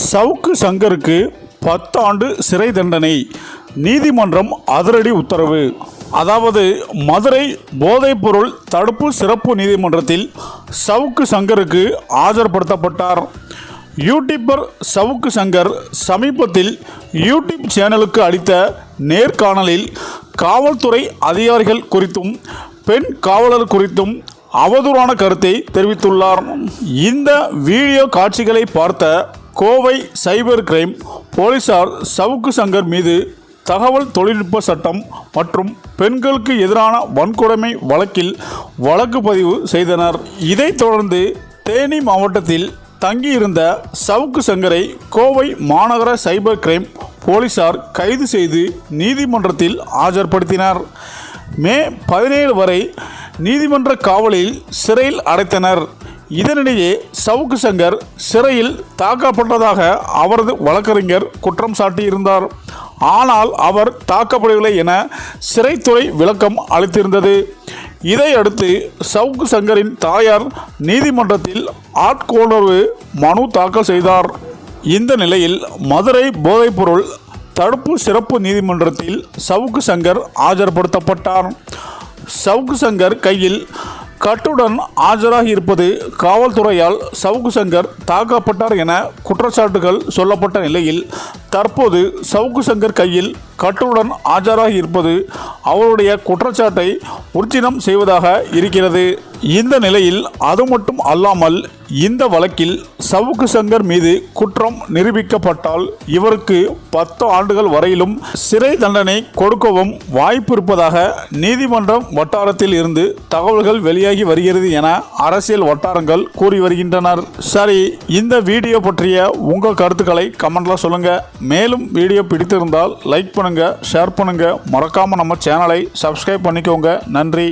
சவுக்கு சங்கருக்கு 10 ஆண்டு சிறை தண்டனை, நீதிமன்றம் அதிரடி உத்தரவு. அதாவது மதுரை போதைப்பொருள் தடுப்பு சிறப்பு நீதிமன்றத்தில் சவுக்கு சங்கருக்கு ஆஜர்படுத்தப்பட்டார். யூடியூபர் சவுக்கு சங்கர் சமீபத்தில் யூடியூப் சேனலுக்கு அளித்த நேர்காணலில் காவல்துறை அதிகாரிகள் குறித்தும் பெண் காவலர் குறித்தும் அவதூறான கருத்தை தெரிவித்துள்ளார். இந்த வீடியோ காட்சிகளை பார்த்த கோவை சைபர் கிரைம் போலீசார் சவுக்கு சங்கர் மீது தகவல் தொழில்நுட்ப சட்டம் மற்றும் பெண்களுக்கு எதிரான வன்கொடுமை வழக்கில் வழக்கு பதிவு செய்தனர். இதைத் தொடர்ந்து தேனி மாவட்டத்தில் தங்கியிருந்த சவுக்கு சங்கரை கோவை மாநகர சைபர் கிரைம் போலீசார் கைது செய்து நீதிமன்றத்தில் ஆஜர்படுத்தினர். மே 17 வரை நீதிமன்ற காவலில் சிறையில் அடைத்தனர். இதனிடையே சவுக்கு சங்கர் சிறையில் தாக்கப்பட்டதாக அவரது வழக்கறிஞர் குற்றம் சாட்டியிருந்தார். ஆனால் அவர் தாக்கப்படவில்லை என சிறைத்துறை விளக்கம் அளித்திருந்தது. இதையடுத்து சவுக்கு சங்கரின் தாயார் நீதிமன்றத்தில் ஆட்கொணர்வு மனு தாக்கல் செய்தார். இந்த நிலையில் மதுரை போதைப்பொருள் தடுப்பு சிறப்பு நீதிமன்றத்தில் சவுக்கு சங்கர் ஆஜர்படுத்தப்பட்டார். சவுக்கு சங்கர் கையில் கட்டுடன் ஆஜராகி இருப்பது காவல்துறையால் சவுக்கு சங்கர் தாக்கப்பட்டார் என குற்றச்சாட்டுகள் சொல்லப்பட்ட நிலையில் தற்போது சவுக்கு சங்கர் கையில் கட்டுடன் ஆஜராகி இருப்பது அவருடைய குற்றச்சாட்டை உறுதினம் செய்வதாக இருக்கிறது. இந்த நிலையில் அது மட்டும் அல்லாமல் இந்த வழக்கில் சவுக்கு சங்கர் மீது குற்றம் நிரூபிக்கப்பட்டால் இவருக்கு 10 ஆண்டுகள் வரையிலும் சிறை தண்டனை கொடுக்கவும் வாய்ப்பு இருப்பதாக நீதிமன்றம் வட்டாரத்தில் இருந்து தகவல்கள் வெளியாகி வருகிறது என அரசியல் வட்டாரங்கள் கூறி வருகின்றனர். சரி, இந்த வீடியோ பற்றிய உங்கள் கருத்துக்களை கமெண்ட்ல சொல்லுங்க. மேலும் வீடியோ பிடித்திருந்தால் லைக் பண்ணுங்க, ஷேர் பண்ணுங்க, மறக்காம நம்ம சேனலை சப்ஸ்கிரைப் பண்ணிக்கோங்க. நன்றி.